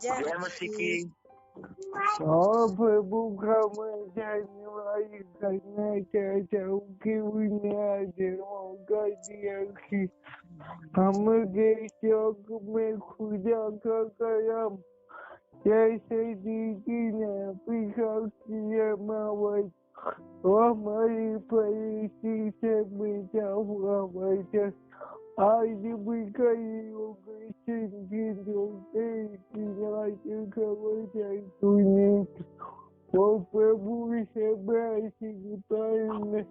जय जय मसीह की। और प्रभु का मैं धन्यवाद करना चाहता हूँ कि उन्हें आज मौका दिया कि हम शौक में खुदा का कलम जैसे दीदी ने पीछा किया मावत और हमारी परिस्थिति से बचा हुआ बचा आज भी कई लोग चिंतित होते कि खबर सुने और प्रभु से ऐसी बताएंगे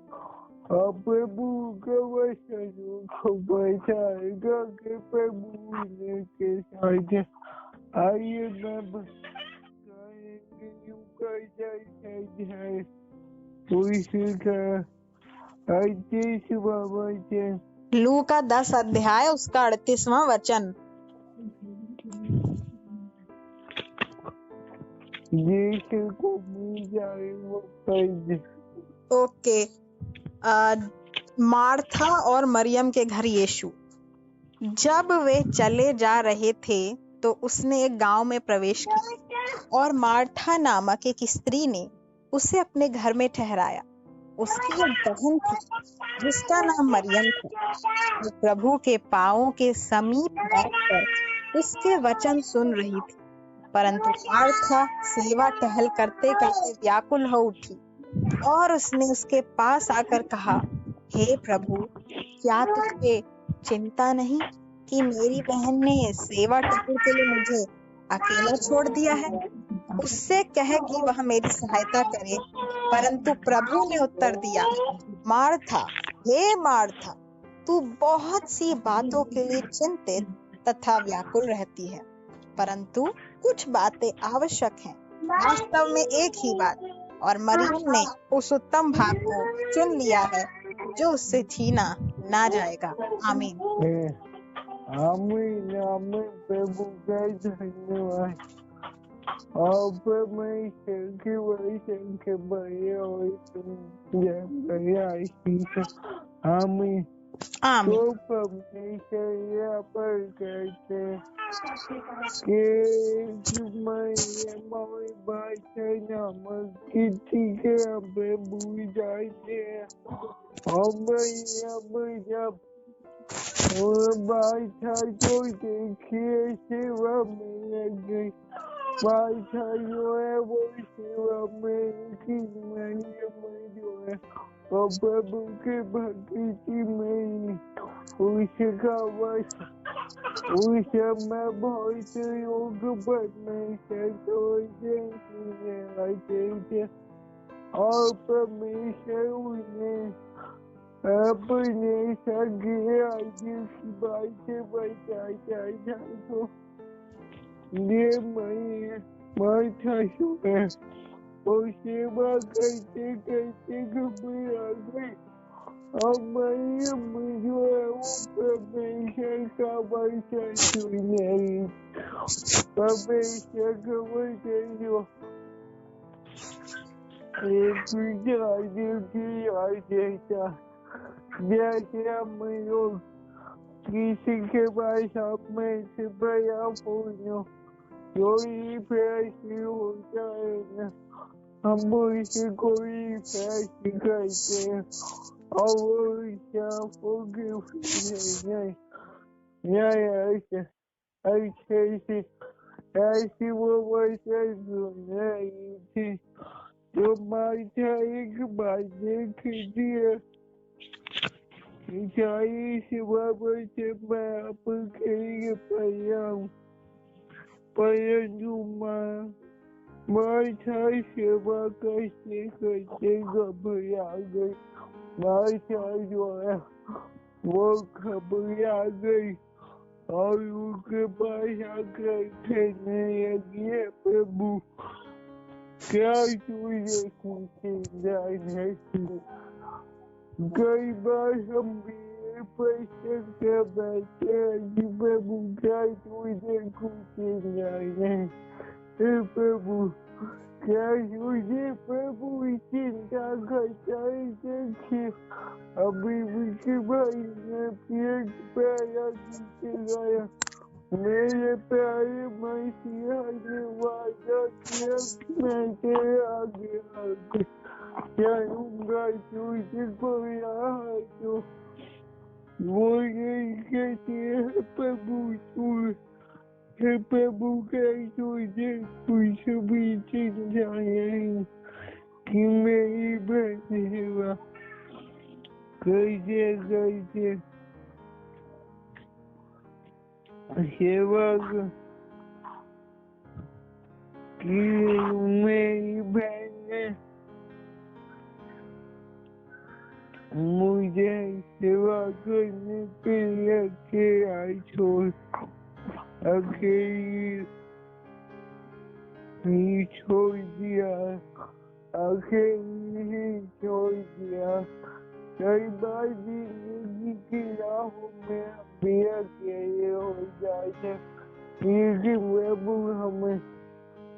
और प्रभु का वचनों को बचाएगा कि प्रभु के साथ आइए मैं बताएंगे युगा है उसका अच्छे वचन लू का 10 अध्याय उसका 38वां वचन। को मिल जाए वो पैसे। ओके। मार्था और मरियम के घर यीशु। जब वे चले जा रहे थे तो उसने एक गांव में प्रवेश किया और मार्था नामक एक स्त्री ने उसे अपने घर में ठहराया। उसकी एक बहन थी जिसका नाम मरियम था। वो प्रभु के पांवों के समीप बैठकर उसके वचन सुन रही थी, परंतु मार्था सेवा टहल करते करते व्याकुल हो उठी और उसने उसके पास आकर कहा, हे प्रभु, क्या तुझे चिंता नहीं कि मेरी बहन ने सेवा टहल के लिए मुझे अकेला छोड़ दिया है? उससे कह कि वह मेरी सहायता करे। परंतु प्रभु ने उत्तर दिया, मार्था, हे मार्था, तू बहुत सी बातों के लिए चिंतित तथा व्याकुल रहती है, परंतु कुछ बातें आवश्यक हैं। वास्तव में एक ही बात, और मरियम ने उस उत्तम भाग को चुन लिया है जो उससे छीना ना जाएगा। आमीन। आमीन आमीन। प्रभु का धन्यवाद। और परमेश्वर की वचन के बड़े और आमीन। आमीन। तो परमेश्वर यहाँ पर कहते कि हमारी भाषा नामक किसी के हम पे भूल जाते हैं और जब और भाषा जो देखिए सेवा में लगे भाषा जो है वो सेवा में की जो है और प्रभु के भक्ति में उसका वश उस समय बहुत योग बनने से थे और परमेश्वर उन्हें अपने सगे आगे की बातें बताया जाए तो ये मार्था है और सेवा करते करते घबरा गई और मरियम जो है वो परमेश्वर का वचन सुन रही। परमेश्वर का वचन जो जैसा जैसे हम लोग किसी के पास में से बया हो जो ही फैसले हो जाए न हम उसे कोई फैसले करते हैं और वो ऐसी वो वचन सुन रही थी जो मार्था एक बार देखती है। इस बाबत से मैं आपके लिए परंतु मार्था सेवा करते करते घबरा गई। मार्था जो है वो घबरा गई और उनके पास आकर कहने लगी, प्रभु क्या तुझे चिंता नहीं? कई बार हम भी प्रश्न कर बैठे हैं कि प्रभु क्या तुझे चिंता नहीं? प्रभु क्या तुझे प्रभु चिंता करता है? देखिए अभी विकी भाई ने पेट पैरा नीचे गया मेरे प्यारे मसीहा ने वादा किया कि मैं तेरे आगे आगे चलूंगा, तुझे कोई आया तो वो यही कहते हैं प्रभु तू हे प्रभु के तुझे कुछ भी चिंता नहीं कि मेरी सेवा कैसे कैसे सेवा की मेरी बहन ने मुझे सेवा करने के लिए अकेला अकेली छोड़ दिया, अकेली ही छोड़ दिया। कई बार जिंदगी की राहों में भी अकेले हो जाते, लेकिन प्रभु हमें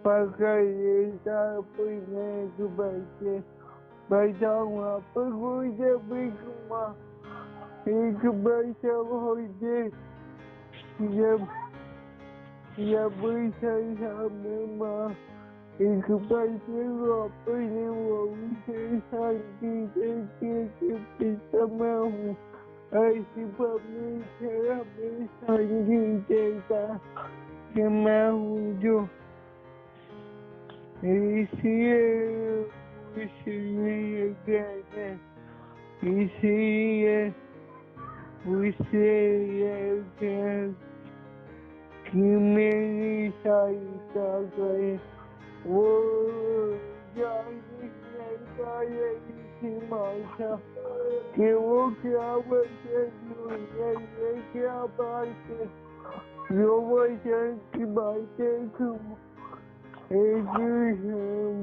पकड़ लेता अपने जुबान से। बताऊंगा प्रभु जब एक बच्चा हो जाए, जब में माँ एक बच्चे को अपने से शांति देती कि पिता मैं हूँ, ऐसी परमेश्वर हमें शांति देता कि मैं हूँ जो इसलिए कहते इसलिए उसे कि मेरी सहायता करे। वो जानता यही थी माता कि वो क्या वचन ये क्या बात है, जो वचन की बातें एक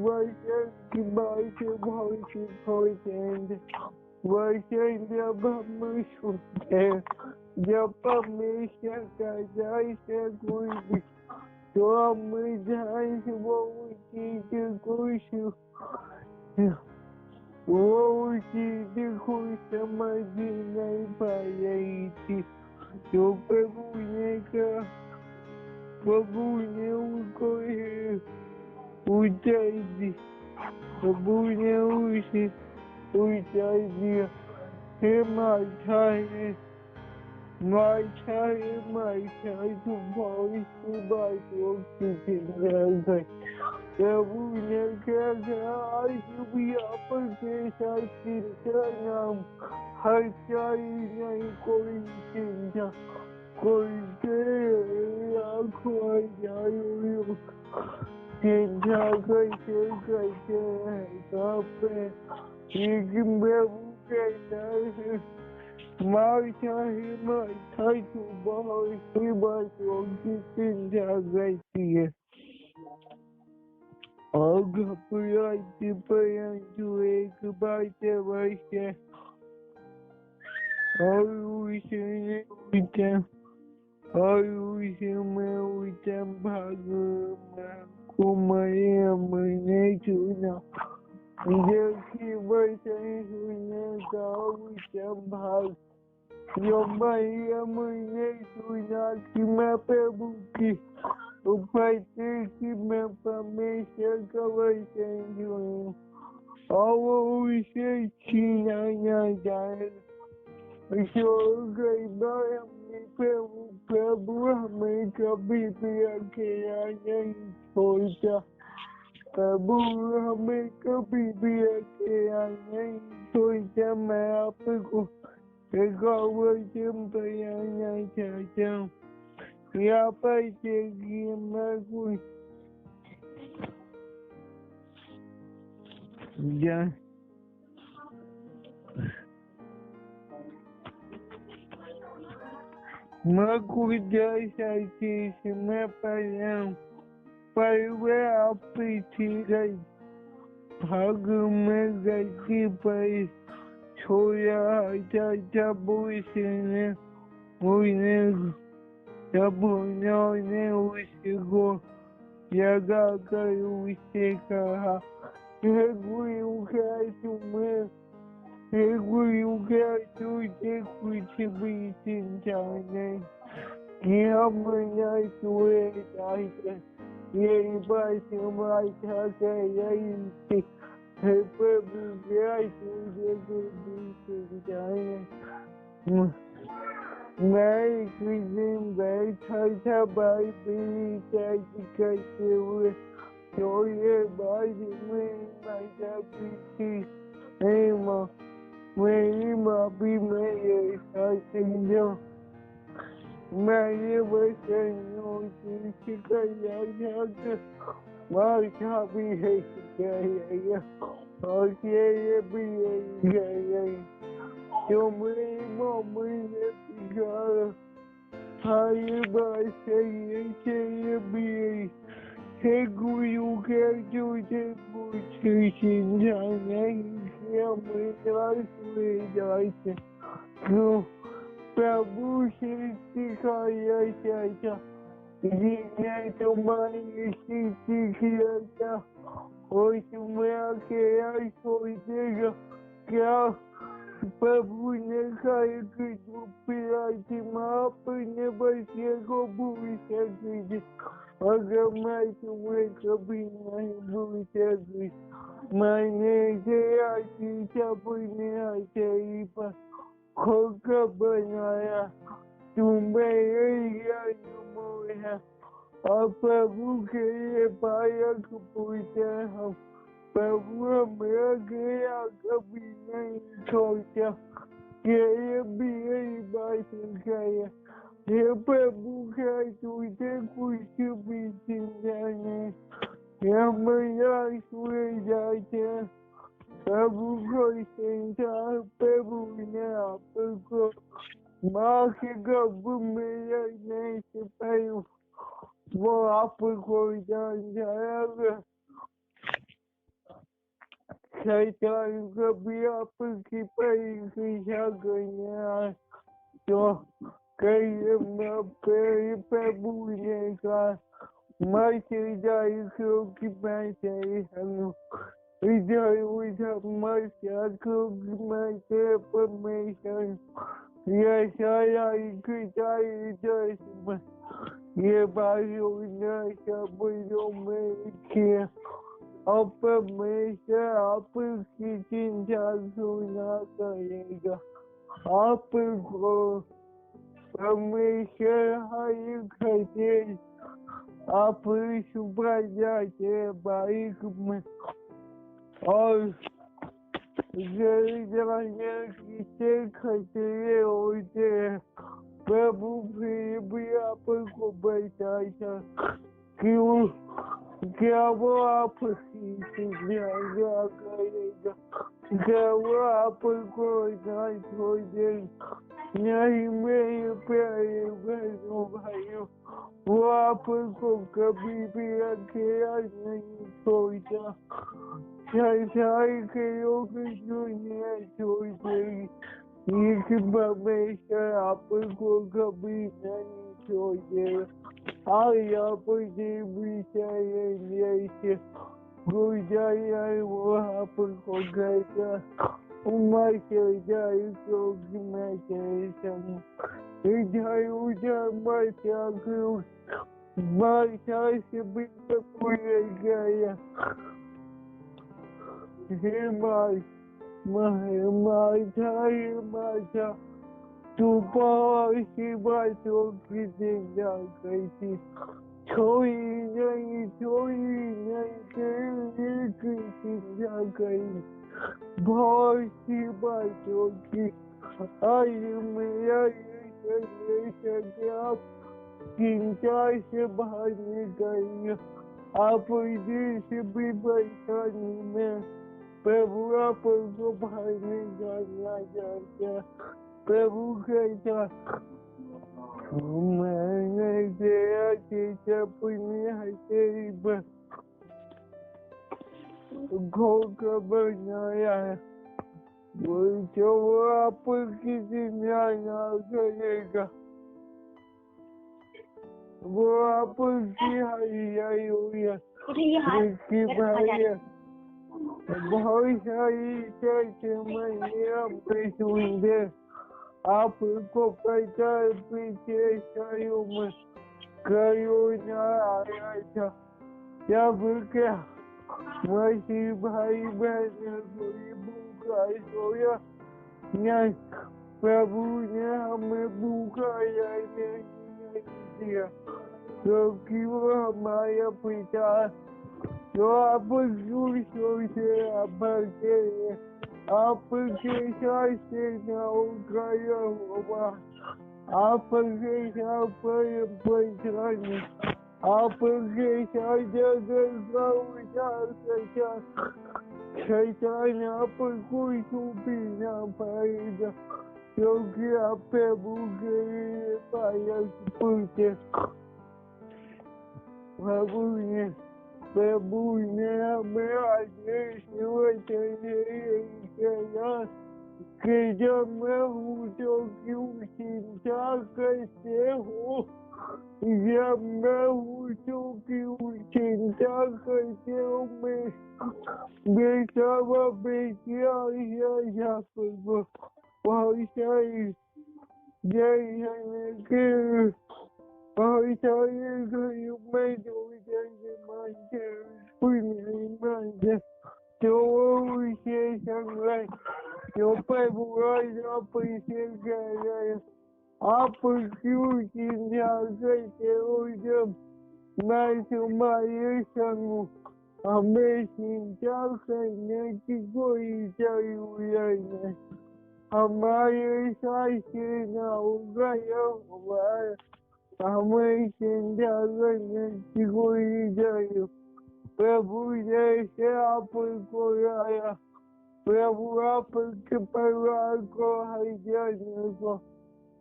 वचन की बातें भौतिक हो जाएंगे। वचन जब हम सुनते, जब परमेश्वर का जाए से कोई भी, तो हम जाए वो चीज को समझ नहीं पा रही थी। तो प्रभु ने कहा, प्रभु ने उनको ऊंचाई दी, प्रभु ने उसे ऊंचाई दिया। हे माता है तू बहुत सी बातों की चिंता कर। प्रभु ने क्या कहा, आज भी आपके साथ चिंता नाम हर नहीं कोई चिंता, कोई आँखों चिंता कैसे कैसे है, लेकिन प्रभु कहता है माता तू बहुत सी बातों की चिंता करती है और घबराती, परंतु एक बात अवश्य और उसमें उत्तम भाग को मैंने चुना, जो कि वचन सुनने का उत्तम भाग जो मैंने सुना कि मैं प्रभु की उपस्थिति की मैं परमेश्वर का वचन सुनूं और वो उसे छीना न जाए। कई बार हमने प्रभु हमें कभी भी अकेला नहीं छोड़ता, प्रभु हमें कभी भी अकेला नहीं छोड़ता। मैं आपको एक वचन बताना चाहता हूँ, यहाँ पर देखिए मैं कुछ जैसा चीज मैं पढ़ा हूँ, पर वे आप पीछे गई भाग में गलती पर छोड़ा था, जब उन्होंने उसको जगा कर उससे कहा, हे गुरु क्या तुझे कुछ भी चिंता नहीं, कि हम न छुए जाते, यही बात माता कह रही थी। हे प्रभु क्या तुझे कुछ जाए। मैं एक दिन बैठा था बाइबल करते हुए, तो ये बात में माता पीछी नहीं माँ, मेरी माँ भी मेरे साथ जो मैंने बचनों की शिकायत था, माता भी है शिकायत और ये भी है जो मेरी मम्मी ने बिगाड़ा। हर बात चाहिए भी है गुरु के तुझे कुछ चिंता नहीं किया मेरा सुए जाते, क्यों प्रभु से सिखाया जाता, जिसने तुम्हारी स्थिति किया था और तुम्हें अकेला छोड़ देगा क्या। प्रभु ने कहा कि तू पिता माँ अपने बच्चे को भूल सकती थी, अगर मैं तुम्हें कभी नहीं भूल सकती। मैंने तेरा शीशा अपने हथेली पर खोकर बनाया, तुम मेरे अनमोल है। और प्रभु के लिए बालक पूछते हम, प्रभु हमें गया कभी नहीं छोड़ता, ये भी यही बात कहे। हे प्रभु क्या तुझे कुछ भी चिंता नहीं, हम सुए जाते हैं। प्रभु को चिंता, प्रभु ने आपको माँ के गर्भ में रहने से पहले वो आपको जान जाएगा। शैतान कभी आपकी परीक्षा करने आए तो कहिए मैं प्रभु ने कहा मत जाए क्योंकि मैं तेरे हूँ, इधर उधर मत जा क्योंकि मैं तेरे परमेश्वर। ये सारा ये बारियों ने शब्दों में किया, और परमेश्वर आपकी चिंता सुना करेगा। आपको परमेश्वर हर खर्चे आप सुबह जाते बाइक में और जाने कितने खतरे होते हैं, प्रभु फिर भी आपको बचाता, क्यों क्या वो आपकी चिंता करेगा, क्या वो आपको ना छोड़ देगा। नहीं मेरे प्यारे बहनों भाइयों, वो आपको कभी भी अकेला नहीं छोड़ता। संसार के लोग दुनिया छोड़ देगी, लेकिन परमेश्वर आपको कभी नहीं छोड़ देगा। आज आप भी चाहिए गुजारिया वो आपको कहता उम्र से जाए क्योंकि मैं तेरे संग। इधर उधर मत जाओ, माता से भी भूल गया। हे माता तू बहुत सी बातों की चिंता करती, छोड़ी नहीं की चिंता करी, बहुत सी बातों की। आज मेरा ये संदेश है आप चिंता से बाहर निकलिए। आप से भी परेशानी में प्रभु आपको बाहर निकालना चाहता। प्रभु कहता मैंने तेरा शीशा अपने हथेली पर खोकर बनाया है, जो वो आपकी चिंता ना करेगा, वो आपकी हरियाई हुई है। इसकी भाई बहुत सारी चर्च मैंने अपने सुन दे, आपको पता है पीछे सालों में कोरोना आया था, जब क्या मसीह भाई बहन कोई भूखा सोया नहीं, प्रभु ने हमें भूखा रहने नहीं दिया, क्योंकि वो हमारा पिता। तो आप क्यों से आपके साथ से ना होगा, आपके साथ परेशानी, आपके साथ अगर शैतान आपको छू ना पाएगा, क्योंकि आप प्रभु के पाया पूछे। प्रभु ने हमें आदेश किया कि जब मैं हूँ तो क्यों चिंता करते हो, जब मैं हूँ तो क्यों चिंता करते हो, बेटा व बेटिया यहाँ पर बहुत सारी बहुत सारे घरों में जो मानते नहीं मानते, तो उसे संग्रह जो प्रभु पैसे कह रहे, आप क्यों चिंता करते हो, जब मैं तुम्हारे संग, हमें चिंता करने की कोई जरूरत नहीं, हमारे साथ ना होगा या हमें चिंता करने की कोई जरूरत। प्रभु जैसे आपको आया, प्रभु आपके परिवार को हर जाने को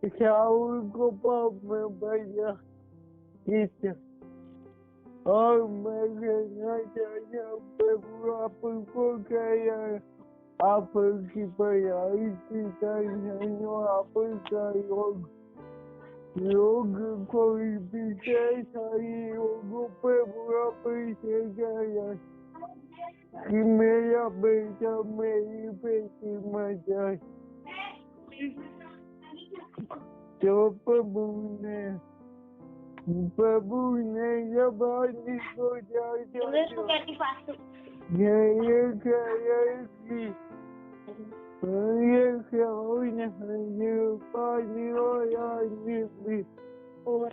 शाऊल को पाप में भेजा, और मैं कहना चाहता हूँ प्रभु आपको कह, आपकी पढ़ाई की टेंशन, आपका योग कोई विशेष योगों पे बुरा पैसे गया कि मेरा बेटा मेरी बेटी मर जाए, तो प्रभु ने जब आदमी को ये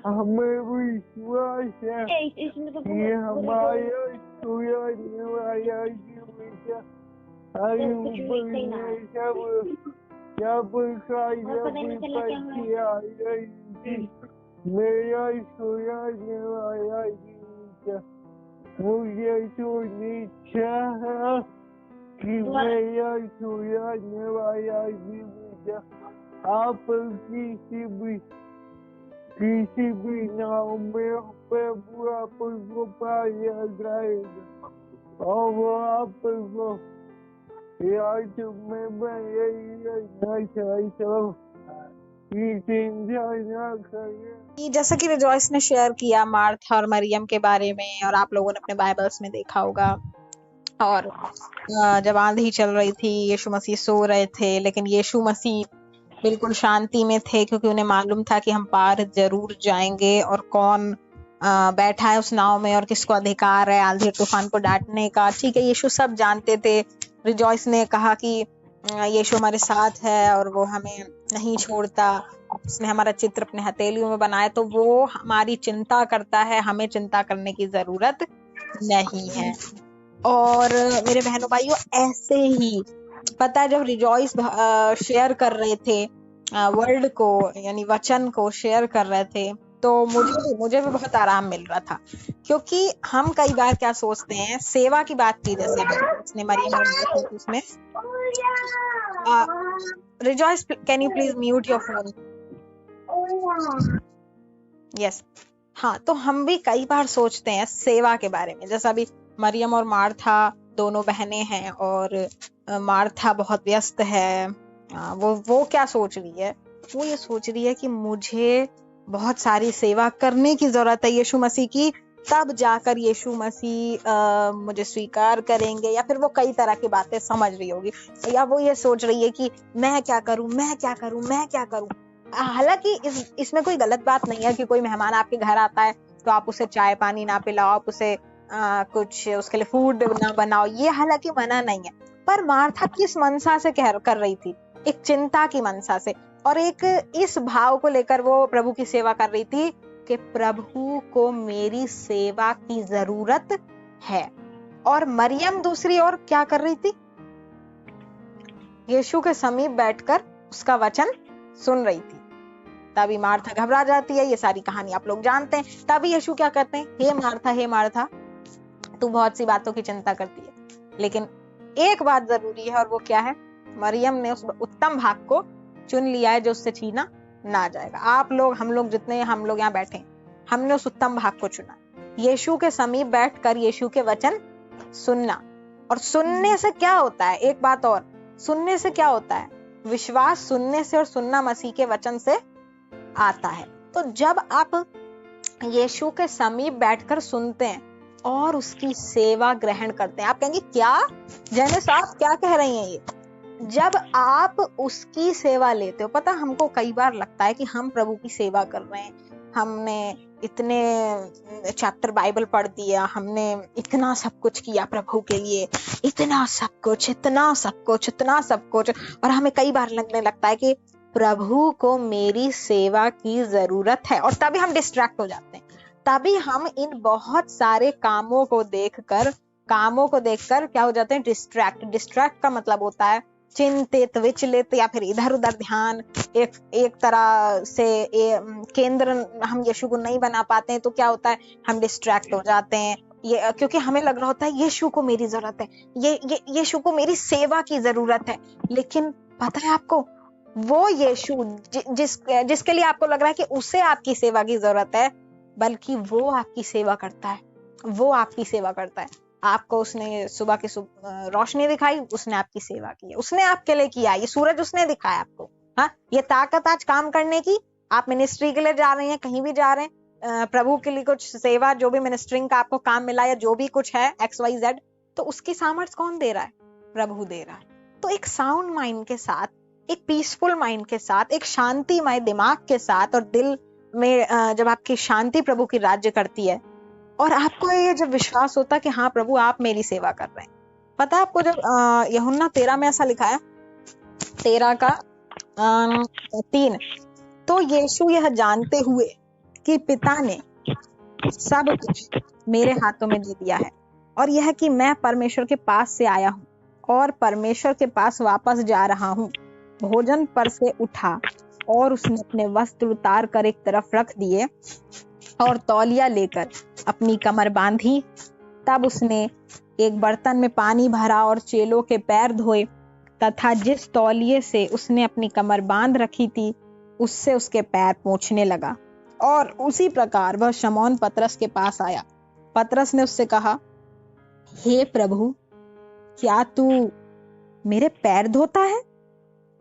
हमें विश्वास है कि हमारा मेरा सुनाने वाला मुझे तो नीचा है कि मेरा सुनाने वाला जीवित, आप किसी भी नाव में प्रभु आपको पाया जाएगा, और वो आपको याद में मैं यही रहना चाहता हूँ कि चिंता न करें। जैसा कि रिजॉइस ने शेयर किया मार्था और मरियम के बारे में, और आप लोगों ने अपने बाइबल्स में देखा होगा, और जब आंधी चल रही थी, यीशु मसीह सो रहे थे, लेकिन यीशु मसीह बिल्कुल शांति में थे, क्योंकि उन्हें मालूम था कि हम पार जरूर जाएंगे, और कौन बैठा है उस नाव में और किसको अधिकार है आंधी तूफान को डांटने का। ठीक है, यीशु सब जानते थे। रिजॉइस ने कहा कि यीशु हमारे साथ है और वो हमें नहीं छोड़ता, उसने हमारा चित्र अपने हथेलियों में बनाया, तो वो हमारी चिंता करता है, हमें चिंता करने की जरूरत नहीं है। और मेरे बहनों भाइयों, ऐसे ही पता है, जब रिजॉइस शेयर कर रहे थे वर्ड को, यानी वचन को शेयर कर रहे थे, तो मुझे भी बहुत आराम मिल रहा था, क्योंकि हम कई बार क्या सोचते हैं, सेवा की बात की जैसे उसने मरियम उसमें। Rejoice, can you please mute your phone? Yes. हाँ, तो हम भी कई बार सोचते हैं सेवा के बारे में, जैसा अभी मरियम और मार्था दोनों बहनें हैं, और मार्था बहुत व्यस्त है। वो क्या सोच रही है, वो ये सोच रही है कि मुझे बहुत सारी सेवा करने की जरूरत है यीशु मसीह की, तब जाकर यीशु मसीह मुझे स्वीकार करेंगे, या फिर वो कई तरह की बातें समझ रही होगी, या वो ये सोच रही है कि मैं क्या करूं, मैं क्या करूं, मैं क्या करूं। हालांकि इसमें कोई गलत बात नहीं है कि कोई मेहमान आपके घर आता है तो आप उसे चाय पानी ना पिलाओ, आप उसे कुछ उसके लिए फूड ना बनाओ, ये हालांकि मना नहीं है। पर मार्था किस मनसा से कर रही थी? एक चिंता की मनसा से, और एक इस भाव को लेकर वो प्रभु की सेवा कर रही थी कि प्रभु को मेरी सेवा की जरूरत है। और मरियम दूसरी ओर क्या कर रही थी? यीशु के समीप बैठकर उसका वचन सुन रही थी। तभी मार्था घबरा जाती है, ये सारी कहानी आप लोग जानते हैं। तभी यीशु क्या कहते हैं, हे मार्था तू बहुत सी बातों की चिंता करती है, लेकिन एक बात जरूरी है, और वो क्या है? मरियम ने उस उत्तम भाग को चुन लिया है जो उससे छीना ना जाएगा। आप लोग, हम लोग जितने हम लोग यहाँ बैठे हैं, हमने उस उत्तम भाग को चुना, यीशु के समीप बैठकर यीशु के वचन सुनना। और सुनने से क्या होता है? एक बात और, सुनने से क्या होता है? विश्वास सुनने से, और सुनना मसीह के वचन से आता है। तो जब आप यीशु के समीप बैठकर सुनते हैं और उसकी सेवा ग्रहण करते हैं, आप कहेंगे क्या जैने साहब क्या कह रही हैं ये? जब आप उसकी सेवा लेते हो, पता हमको कई बार लगता है कि हम प्रभु की सेवा कर रहे हैं, हमने इतने चैप्टर बाइबल पढ़ दिया, हमने इतना सब कुछ किया प्रभु के लिए, इतना सब कुछ, इतना सब कुछ, इतना सब कुछ, और हमें कई बार लगने लगता है कि प्रभु को मेरी सेवा की जरूरत है, और तभी हम डिस्ट्रैक्ट हो जाते हैं। तभी हम इन बहुत सारे कामों को देखकर क्या हो जाते हैं? डिस्ट्रैक्ट का मतलब होता है चिंतित, विचलित, या फिर इधर उधर ध्यान एक तरह से केंद्र हम यीशु को नहीं बना पाते हैं। तो क्या होता है? हम डिस्ट्रैक्ट हो जाते हैं, ये क्योंकि हमें लग रहा होता है यीशु को मेरी जरूरत है, ये यीशु को मेरी सेवा की जरूरत है। लेकिन पता है आपको, वो यीशु जिसके लिए आपको लग रहा है कि उसे आपकी सेवा की जरूरत है, बल्कि वो आपकी सेवा करता है, वो आपकी सेवा करता है। आपको उसने सुबह की रोशनी दिखाई, उसने आपकी सेवा की है, उसने आपके लिए किया, ये सूरज उसने दिखाया आपको। हाँ, ये ताकत आज काम करने की, आप मिनिस्ट्री के लिए जा रहे हैं, कहीं भी जा रहे हैं, प्रभु के लिए कुछ सेवा, जो भी मिनिस्ट्रिंग का आपको काम मिला, या जो भी कुछ है XYZ, तो उसकी सामर्थ्य कौन दे रहा है? प्रभु दे रहा है। तो एक साउंड माइंड के साथ, एक पीसफुल माइंड के साथ, एक शांतिमय दिमाग के साथ, और दिल में जब आपकी शांति प्रभु की राज्य करती है, और आपको ये जब विश्वास होता कि हाँ प्रभु आप मेरी सेवा कर रहे हैं। पता है आपको, जब यूहन्ना 13 में ऐसा लिखा है, 13 का 3, तो यीशु यह जानते हुए कि पिता ने सब कुछ मेरे हाथों में दे दिया है, और यह कि मैं परमेश्वर के पास से आया हूँ और परमेश्वर के पास वापस जा रहा हूँ, भोजन पर से उठा और उसने अपने वस्त्र उतार कर एक तरफ रख दिए और तौलिया लेकर अपनी कमर बांधी। तब उसने एक बर्तन में पानी भरा और चेलों के पैर धोए, तथा जिस तौलिए से उसने अपनी कमर बांध रखी थी उससे उसके पैर पोंछने लगा। और उसी प्रकार वह शमौन पतरस के पास आया। पतरस ने उससे कहा, हे प्रभु, क्या तू मेरे पैर धोता है?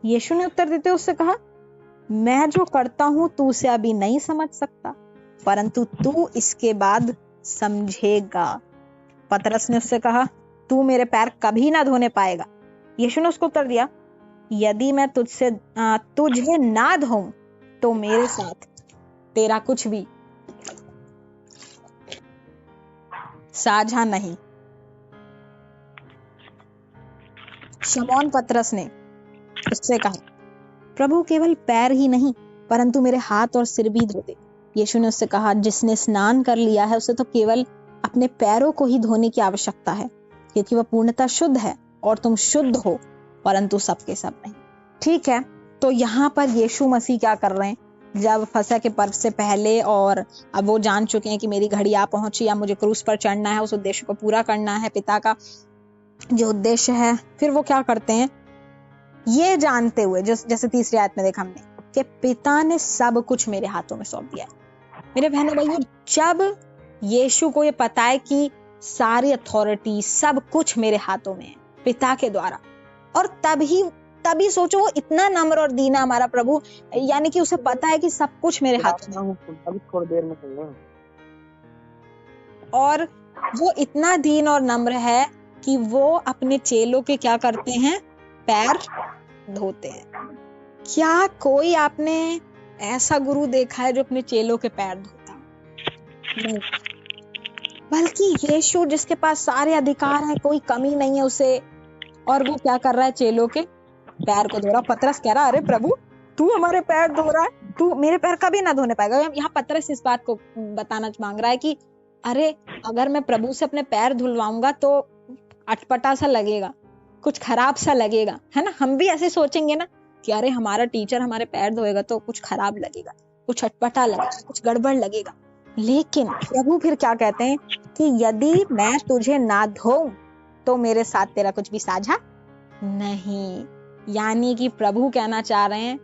यीशु ने उत्तर देते उससे कहा, मैं जो करता हूं तू उसे अभी नहीं समझ सकता, परंतु तू इसके बाद समझेगा। पतरस ने उससे कहा, तू मेरे पैर कभी ना धोने पाएगा। यीशु ने उसको उत्तर दिया, यदि मैं तुझे ना धोऊं तो मेरे साथ तेरा कुछ भी साझा नहीं। शमौन पतरस ने उससे कहा, प्रभु केवल पैर ही नहीं परंतु मेरे हाथ और सिर भी धो दे। यीशु ने उससे कहा, जिसने स्नान कर लिया है उसे तो केवल अपने पैरों को ही धोने की आवश्यकता है, क्योंकि वह पूर्णतः शुद्ध है, और तुम शुद्ध हो परंतु सबके सब नहीं। ठीक है, तो यहाँ पर यीशु मसीह क्या कर रहे हैं? जब फसह के पर्व से पहले, और अब वो जान चुके हैं कि मेरी घड़ी आ पहुंची, या मुझे क्रूस पर चढ़ना है, उस उद्देश्य को पूरा करना है, पिता का जो उद्देश्य है। फिर वो क्या करते हैं, ये जानते हुए, जैसे तीसरी आयत में देखा हमने कि पिता ने सब कुछ मेरे हाथों में सौंप दिया है। मेरे बहनों भाइयों, जब यीशु को ये पता है कि सारी अथॉरिटी, सब कुछ मेरे हाथों में है पिता के द्वारा, और तभी सोचो वो इतना नम्र और दीना हमारा प्रभु, यानी कि उसे पता है कि सब कुछ मेरे हाथों में। अभी थोड़ी देर में और वो इतना दीन और नम्र है कि वो अपने चेलों के क्या करते हैं, पैर धोते हैं। क्या कोई आपने ऐसा गुरु देखा है जो अपने चेलों के पैर धोता? नहीं। बल्कि यीशु जिसके पास सारे अधिकार हैं, कोई कमी नहीं है उसे, और वो क्या कर रहा है, चेलों के पैर को धो रहा। पतरस कह रहा, अरे प्रभु तू हमारे पैर धो रहा है, तू मेरे पैर कभी ना धोने पाएगा। यहाँ पतरस इस बात को बताना मांग रहा है कि अरे अगर मैं प्रभु से अपने पैर धुलवाऊंगा तो अटपटा सा लगेगा, कुछ खराब सा लगेगा, है ना। हम भी ऐसे सोचेंगे ना कि अरे हमारा टीचर हमारे पैर धोएगा तो कुछ खराब लगेगा, कुछ अटपटा लगेगा, कुछ गड़बड़ लगेगा। लेकिन प्रभु फिर क्या कहते हैं कि यदि मैं तुझे ना धोऊं तो मेरे साथ तेरा कुछ भी साझा नहीं। यानी कि प्रभु कहना चाह रहे हैं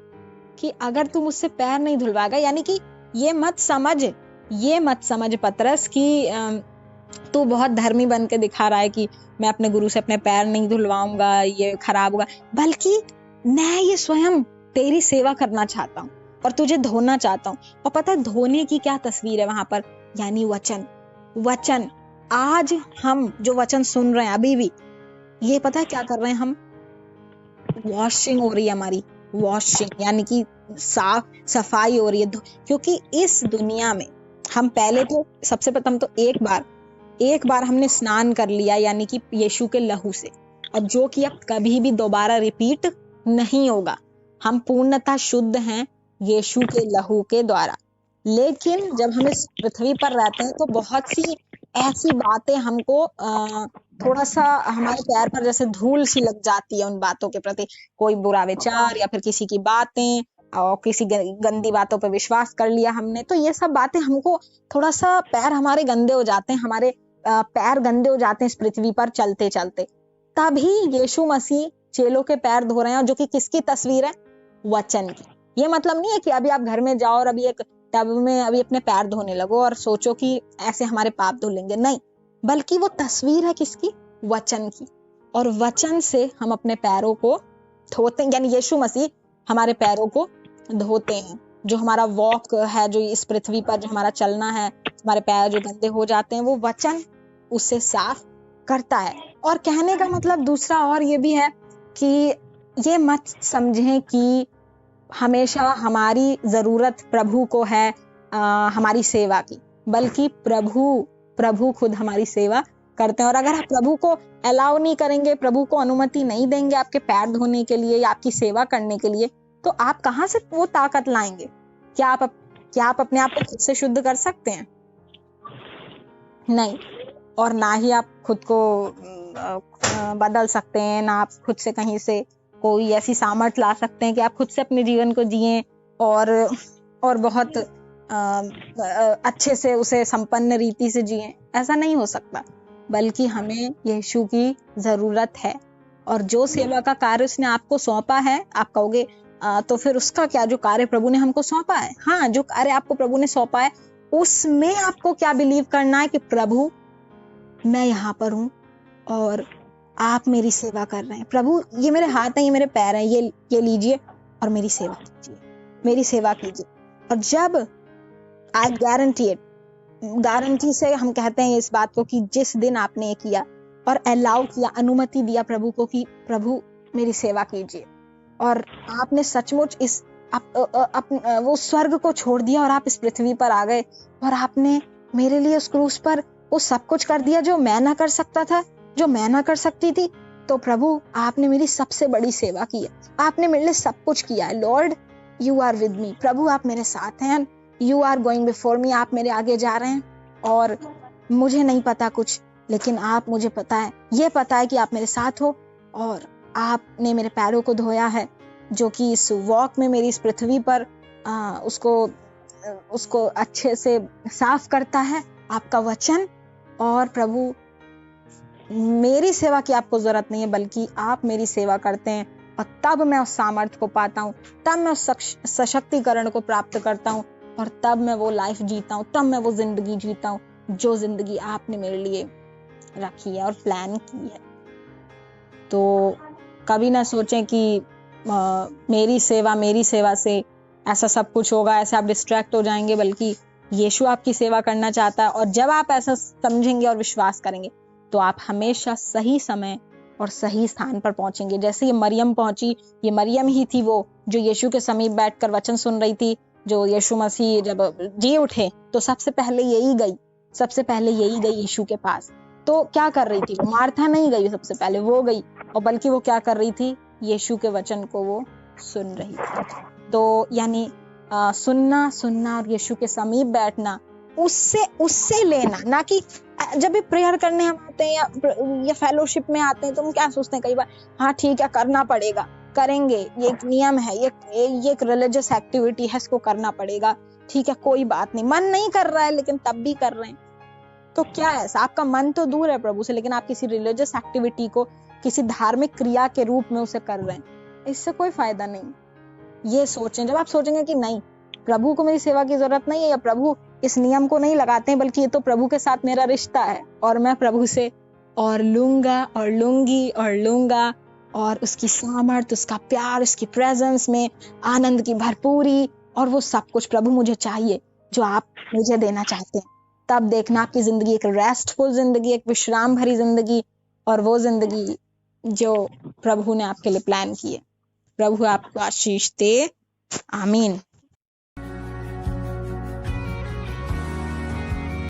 कि अगर तू मुझसे पैर नहीं धुलवाएगा, यानी कि ये मत समझ पतरस कि तू बहुत धर्मी बन के दिखा रहा है कि मैं अपने गुरु से अपने पैर नहीं धुलवाऊंगा, ये खराब होगा, बल्कि मैं ये स्वयं तेरी सेवा करना चाहता हूँ और तुझे धोना चाहता हूँ। और पता है धोने की क्या तस्वीर है वहां पर, यानी वचन। आज हम जो वचन सुन रहे हैं अभी भी, ये पता है क्या कर रहे हैं हम, वॉशिंग हो रही है हमारी, वॉशिंग यानी कि सफाई हो रही है। क्योंकि इस दुनिया में हम पहले तो सबसे प्रथम तो एक बार हमने स्नान कर लिया, यानी कि यीशु के लहू से, और जो कि अब कभी भी दोबारा रिपीट नहीं होगा। हम पूर्णतः शुद्ध हैं यीशु के लहू के द्वारा। लेकिन जब हम इस पृथ्वी पर रहते हैं तो बहुत सी ऐसी बातें हमको थोड़ा सा हमारे पैर पर जैसे धूल सी लग जाती है उन बातों के प्रति, कोई बुरा विचार या फिर किसी की बातें और किसी गंदी बातों पर विश्वास कर लिया हमने, तो ये सब बातें हमको थोड़ा सा पैर हमारे गंदे हो जाते हैं, हमारे पैर गंदे हो जाते हैं इस पृथ्वी पर चलते चलते। तभी यीशु मसीह चेलों के पैर धो रहे हैं, जो कि किसकी तस्वीर है, वचन की। ये मतलब नहीं है कि अभी आप घर में जाओ और अभी एक टब में अभी अपने पैर धोने लगो और सोचो कि ऐसे हमारे पाप धुलेंगे, नहीं, बल्कि वो तस्वीर है किसकी, वचन की। और वचन से हम अपने पैरों को धोते हैं, यानी यीशु मसीह हमारे पैरों को धोते हैं। जो हमारा वॉक है, जो इस पृथ्वी पर जो हमारा चलना है, हमारे पैर जो गंदे हो जाते हैं, वो वचन उसे साफ करता है। और कहने का मतलब दूसरा और ये भी है कि ये मत समझें कि हमेशा हमारी जरूरत प्रभु को है हमारी सेवा की, बल्कि प्रभु खुद हमारी सेवा करते हैं। और अगर आप प्रभु को अलाउ नहीं करेंगे, प्रभु को अनुमति नहीं देंगे आपके पैर धोने के लिए या आपकी सेवा करने के लिए, तो आप कहाँ से वो ताकत लाएंगे? क्या आप अपने आप को खुद से शुद्ध कर सकते हैं? नहीं। और ना ही आप खुद को बदल सकते हैं, ना आप खुद से कहीं से कोई ऐसी सामर्थ्य ला सकते हैं कि आप खुद से अपने जीवन को जिएं और बहुत अच्छे से उसे संपन्न रीति से जिएं। ऐसा नहीं हो सकता, बल्कि हमें यीशु की जरूरत है। और जो सेवा का कार्य उसने आपको सौंपा है, आप कहोगे तो फिर उसका क्या, जो कार्य प्रभु ने हमको सौंपा है, हाँ, जो कार्य आपको प्रभु ने सौंपा है, उसमें आपको क्या बिलीव करना है कि प्रभु मैं यहाँ पर हूँ और आप मेरी सेवा कर रहे हैं। प्रभु ये मेरे हाथ हैं, ये मेरे पैर हैं, ये लीजिए और मेरी सेवा कीजिए, मेरी सेवा कीजिए। और जब आई गारंटी से हम कहते हैं इस बात को कि जिस दिन आपने ये किया और अलाउ किया, अनुमति दिया प्रभु को कि प्रभु मेरी सेवा कीजिए, और आपने सचमुच इस वो स्वर्ग को छोड़ दिया और आप इस पृथ्वी पर आ गए और आपने मेरे लिए उस क्रूस पर वो सब कुछ कर दिया जो मैं ना कर सकता था, जो मैं ना कर सकती थी, तो प्रभु आपने मेरी सबसे बड़ी सेवा की है, आपने मेरे लिए सब कुछ किया है। Lord you are with me, प्रभु आप मेरे साथ हैं, you are going before me, आप मेरे आगे जा रहे हैं। और मुझे नहीं पता कुछ, लेकिन आप, मुझे पता है, ये पता है कि आप मेरे साथ हो और आपने मेरे पैरों को धोया है, जो कि इस वॉक में मेरी इस पृथ्वी पर उसको अच्छे से साफ करता है, आपका वचन। और प्रभु मेरी सेवा की आपको जरूरत नहीं है, बल्कि आप मेरी सेवा करते हैं, और तब मैं उस सामर्थ्य को पाता हूँ, तब मैं उस सशक्तिकरण को प्राप्त करता हूँ, और तब मैं वो लाइफ जीता हूँ, तब मैं वो जिंदगी जीता हूँ जो जिंदगी आपने मेरे लिए रखी है और प्लान की है। तो कभी ना सोचें कि मेरी सेवा से ऐसा सब कुछ होगा, ऐसे आप डिस्ट्रैक्ट हो जाएंगे, बल्कि यीशु आपकी सेवा करना चाहता है। और जब आप ऐसा समझेंगे और विश्वास करेंगे तो आप हमेशा सही समय और सही स्थान पर पहुंचेंगे। जैसे ये मरियम पहुंची, ये मरियम ही थी वो जो यीशु के समीप बैठकर वचन सुन रही थी। जो यीशु मसीह जब जी उठे तो सबसे पहले यही गई यीशु के पास। तो क्या कर रही थी वो? मार्था नहीं गई सबसे पहले, वो गई, और बल्कि वो क्या कर रही थी? यीशु के वचन को वो सुन रही थी। तो यानी सुनना और यीशु के समीप बैठना, उससे लेना, ना कि जब भी प्रेयर करने हम आते हैं या फेलोशिप में आते हैं तो हम क्या सोचते हैं कई बार, हाँ ठीक है करना पड़ेगा, करेंगे, ये एक नियम है, ये एक रिलीजियस एक्टिविटी है, इसको करना पड़ेगा, ठीक है कोई बात नहीं। मन नहीं कर रहा है लेकिन तब भी कर रहे हैं, तो क्या है? आपका मन तो दूर है प्रभु से, लेकिन आप किसी रिलीजियस एक्टिविटी को किसी धार्मिक क्रिया के रूप में उसे कर रहे हैं, इससे कोई फायदा नहीं। ये सोचें, जब आप सोचेंगे कि नहीं प्रभु को मेरी सेवा की जरूरत नहीं है, या प्रभु इस नियम को नहीं लगाते हैं, बल्कि ये तो प्रभु के साथ मेरा रिश्ता है और मैं प्रभु से और लूंगा और लूंगी और लूंगा, और उसकी सामर्थ, उसका प्यार, उसकी प्रेजेंस में आनंद की भरपूरी, और वो सब कुछ प्रभु मुझे चाहिए जो आप मुझे देना चाहते हैं। तब देखना आपकी जिंदगी एक रेस्टफुल जिंदगी, एक विश्राम भरी जिंदगी, और वो जिंदगी जो प्रभु ने आपके लिए प्लान की है। प्रभु आपको आशीष दे। आमीन।